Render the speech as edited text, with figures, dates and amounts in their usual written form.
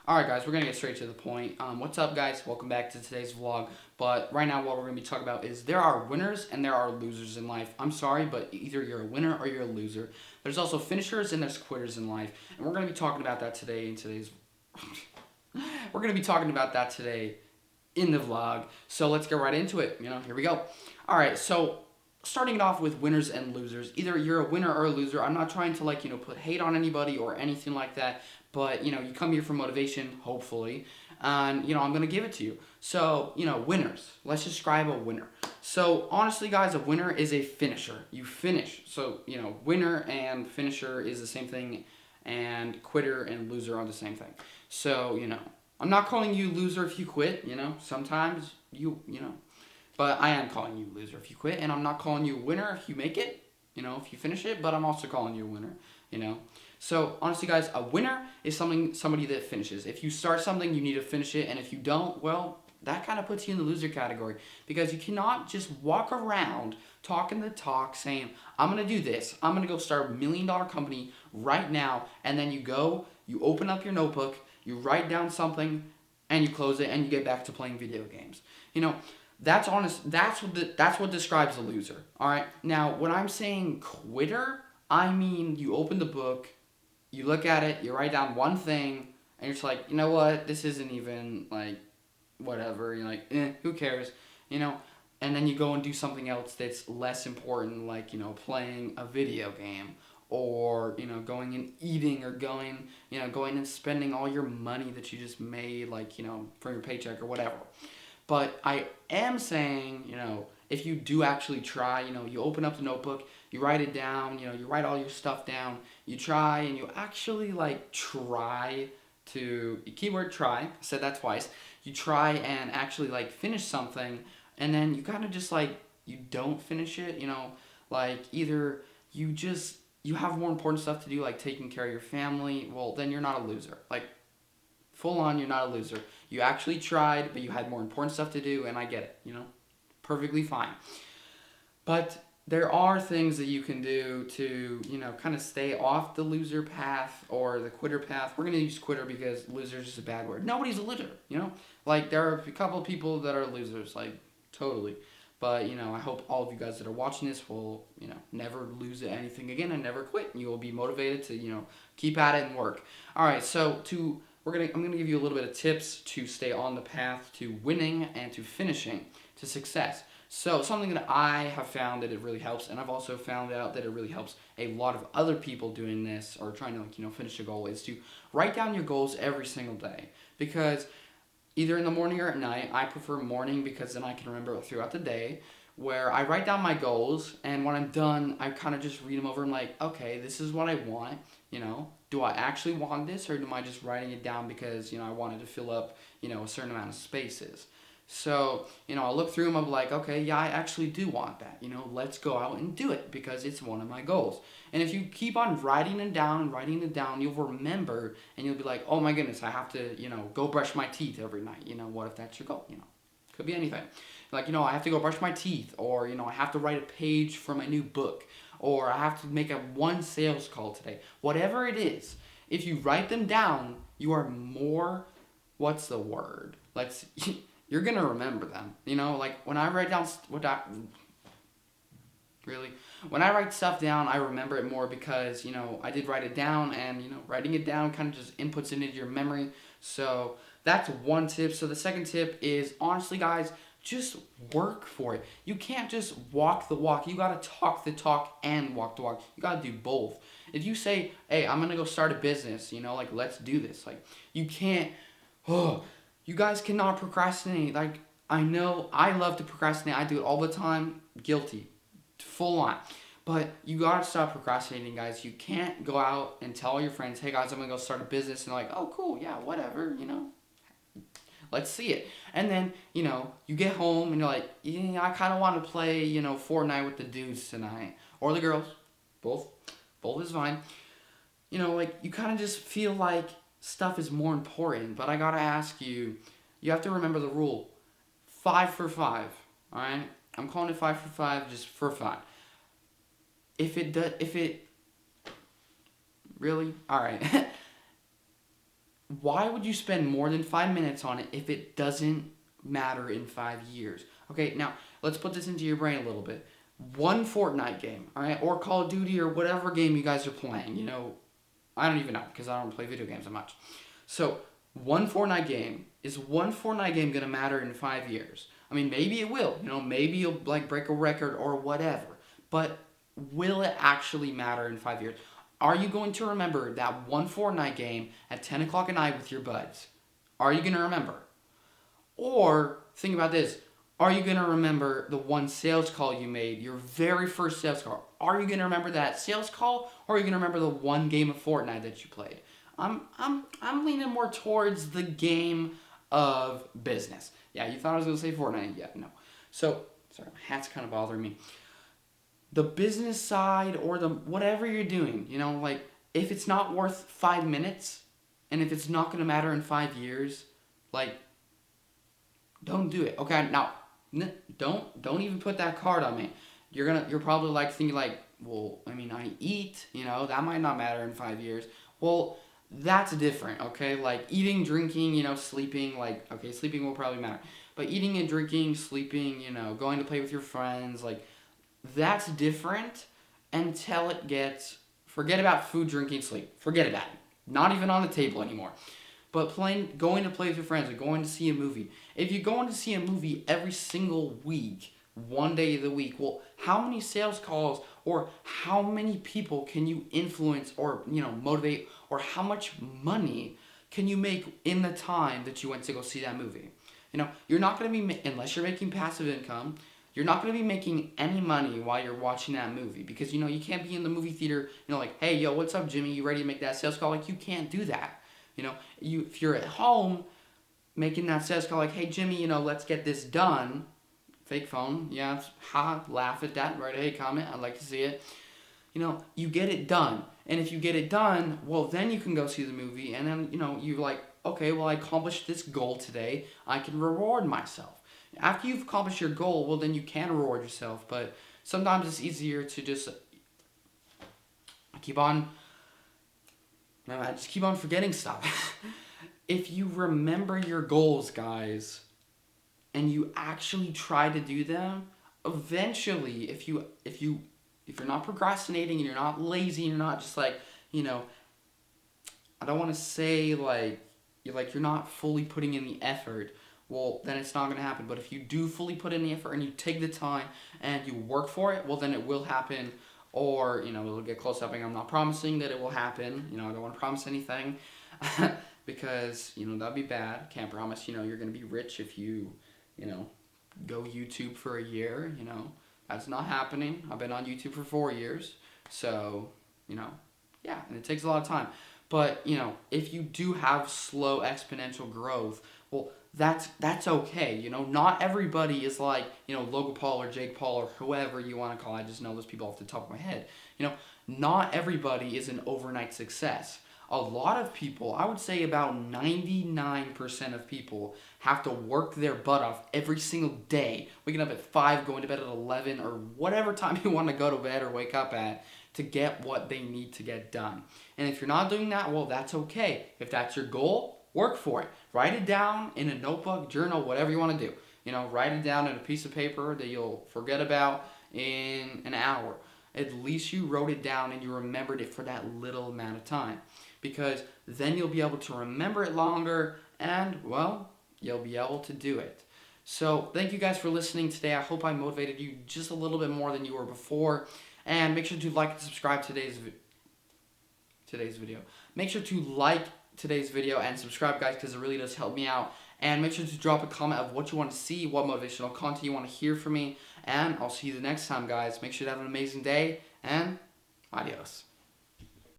Alright guys, we're going to get straight to the point. What's up guys? Welcome back to today's vlog. But right now what we're going to be talking about is there are winners and there are losers in life. I'm sorry, but either you're a winner or you're a loser. There's also finishers and there's quitters in life. And we're going to be talking about that today in today's... we're going to be talking about that today in the vlog. So let's get right into it. Here we go. Alright, so starting it off with winners and losers. Either you're a winner or a loser. I'm not trying to put hate on anybody or anything like that. But, you come here for motivation, hopefully, and, I'm going to give it to you. So, winners. Let's describe a winner. So, honestly, guys, a winner is a finisher. You finish. So, winner and finisher is the same thing, and quitter and loser are the same thing. So, I'm not calling you loser if you quit, sometimes but I am calling you loser if you quit, and I'm not calling you a winner if you make it, if you finish it, but I'm also calling you a winner, So, honestly, guys, a winner is somebody that finishes. If you start something, you need to finish it, and if you don't, well, that kind of puts you in the loser category, because you cannot just walk around talking the talk saying, I'm going to do this, I'm going to go start a $1 million company right now, and then you open up your notebook, you write down something, and you close it, and you get back to playing video games. That's honest. That's what describes a loser. All right. Now, when I'm saying quitter, I mean you open the book, you look at it, you write down one thing, and you're just like, you know what? This isn't even whatever. You're like, who cares? And then you go and do something else that's less important, like playing a video game, or going and eating, or going and spending all your money that you just made, for your paycheck or whatever. But I am saying, if you do actually try, you open up the notebook, you write it down, you write all your stuff down, you try, and you actually, try to, keyword try, I said that twice, you try and actually, finish something, and then you kind of just, you don't finish it, either you have more important stuff to do, like taking care of your family, well, then you're not a loser. Full on, you're not a loser. You actually tried, but you had more important stuff to do, and I get it, perfectly fine. But there are things that you can do to, kind of stay off the loser path or the quitter path. We're going to use quitter because loser is just a bad word. Nobody's a loser, there are a couple of people that are losers, totally. But, I hope all of you guys that are watching this will, never lose at anything again and never quit. You will be motivated to, keep at it and work. All right, so I'm gonna give you a little bit of tips to stay on the path to winning and to finishing, to success. So something that I have found that it really helps, and I've also found out that it really helps a lot of other people doing this or trying to finish a goal, is to write down your goals every single day. Because either in the morning or at night, I prefer morning because then I can remember throughout the day, where I write down my goals, and when I'm done, I kind of just read them over and okay, this is what I want, do I actually want this, or am I just writing it down because, I wanted to fill up, a certain amount of spaces? So, I look through them, I'm like, okay, yeah, I actually do want that, let's go out and do it because it's one of my goals. And if you keep on writing it down, you'll remember, and you'll be like, oh my goodness, I have to, go brush my teeth every night. What if that's your goal? Could be anything. I have to go brush my teeth, or, I have to write a page for my new book, or I have to make one sales call today. Whatever it is, if you write them down, you are more, what's the word? You're going to remember them. When I write down, when I write stuff down, I remember it more because, I did write it down, and, writing it down kind of just inputs it into your memory. So that's one tip. So the second tip is, honestly, guys, just work for it. You can't just walk the walk. You got to talk the talk and walk the walk. You got to do both. If you say, hey, I'm going to go start a business, let's do this. You can't, you guys cannot procrastinate. I know I love to procrastinate. I do it all the time. Guilty. Full on. But you got to stop procrastinating, guys. You can't go out and tell all your friends, hey, guys, I'm going to go start a business. And oh, cool, yeah, whatever, Let's see it. And then, you get home and you're like, yeah, I kind of want to play, Fortnite with the dudes tonight. Or the girls. Both is fine. You kind of just feel like stuff is more important. But I got to ask you, you have to remember the rule. 5 for 5. All right? I'm calling it 5 for 5 just for fun. Really? All right. why would you spend more than 5 minutes on it if it doesn't matter in 5 years? Okay, now let's put this into your brain a little bit. One Fortnite game, all right, or Call of Duty or whatever game you guys are playing. I don't even know because I don't play video games that much. So one Fortnite game, is one Fortnite game gonna matter in 5 years? I mean, maybe it will. Maybe you'll like break a record or whatever. But will it actually matter in 5 years? Are you going to remember that one Fortnite game at 10 o'clock at night with your buds? Are you gonna remember? Or think about this. Are you going to remember the one sales call you made, your very first sales call? Are you going to remember that sales call, or are you going to remember the one game of Fortnite that you played? I'm leaning more towards the game of business. Yeah, you thought I was going to say Fortnite? Yeah, no. So, sorry, my hat's kind of bothering me. The business side or the whatever you're doing, like if it's not worth 5 minutes and if it's not going to matter in 5 years, like don't do it. Okay, now don't even put that card on me. You're probably like thinking like, well, I mean, I eat, that might not matter in 5 years. Well, that's different, okay? Like eating, drinking, sleeping, like, okay, sleeping will probably matter. But eating and drinking, sleeping, going to play with your friends, like, that's different until it gets, forget about food, drinking, sleep. Forget about it. Not even on the table anymore. But going to play with your friends or going to see a movie. If you're going to see a movie every single week, one day of the week, well, how many sales calls or how many people can you influence or, motivate, or how much money can you make in the time that you went to go see that movie? You're not going to be, unless you're making passive income, you're not going to be making any money while you're watching that movie because, you can't be in the movie theater, like, hey, yo, what's up, Jimmy? You ready to make that sales call? Like, you can't do that. If you're at home making that sales call, like, hey, Jimmy, let's get this done. Fake phone, yeah, laugh at that, right? Hey, comment, I'd like to see it. You get it done. And if you get it done, well, then you can go see the movie. And then, you're like, okay, well, I accomplished this goal today. I can reward myself. After you've accomplished your goal, well, then you can reward yourself. But sometimes it's easier to just I just keep on forgetting stuff. If you remember your goals, guys, and you actually try to do them, eventually, if you're not procrastinating and you're not lazy and you're not just like, I don't want to say like you're not fully putting in the effort, well, then it's not going to happen. But if you do fully put in the effort and you take the time and you work for it, well, then it will happen. Or, it'll get close up. I'm not promising that it will happen. I don't want to promise anything because, that'd be bad. Can't promise, you're going to be rich if you, go YouTube for a year. That's not happening. I've been on YouTube for 4 years. So, yeah, and it takes a lot of time. But, if you do have slow exponential growth, well, that's okay. Not everybody is like, Logan Paul or Jake Paul or whoever you want to call. I just know those people off the top of my head. Not everybody is an overnight success. A lot of people, I would say about 99% of people, have to work their butt off every single day, waking up at 5, going to bed at 11, or whatever time you want to go to bed or wake up at, to get what they need to get done. And if you're not doing that, well, that's okay. If that's your goal, work for it. Write it down in a notebook, journal, whatever you want to do. Write it down on a piece of paper that you'll forget about in an hour. At least you wrote it down and you remembered it for that little amount of time. Because then you'll be able to remember it longer and, well, you'll be able to do it. So thank you guys for listening today. I hope I motivated you just a little bit more than you were before. And make sure to like and subscribe today's video. Make sure to like today's video and subscribe, guys, because it really does help me out. And make sure to drop a comment of what you want to see, what motivational content you want to hear from me. And I'll see you the next time, guys. Make sure to have an amazing day, and adios.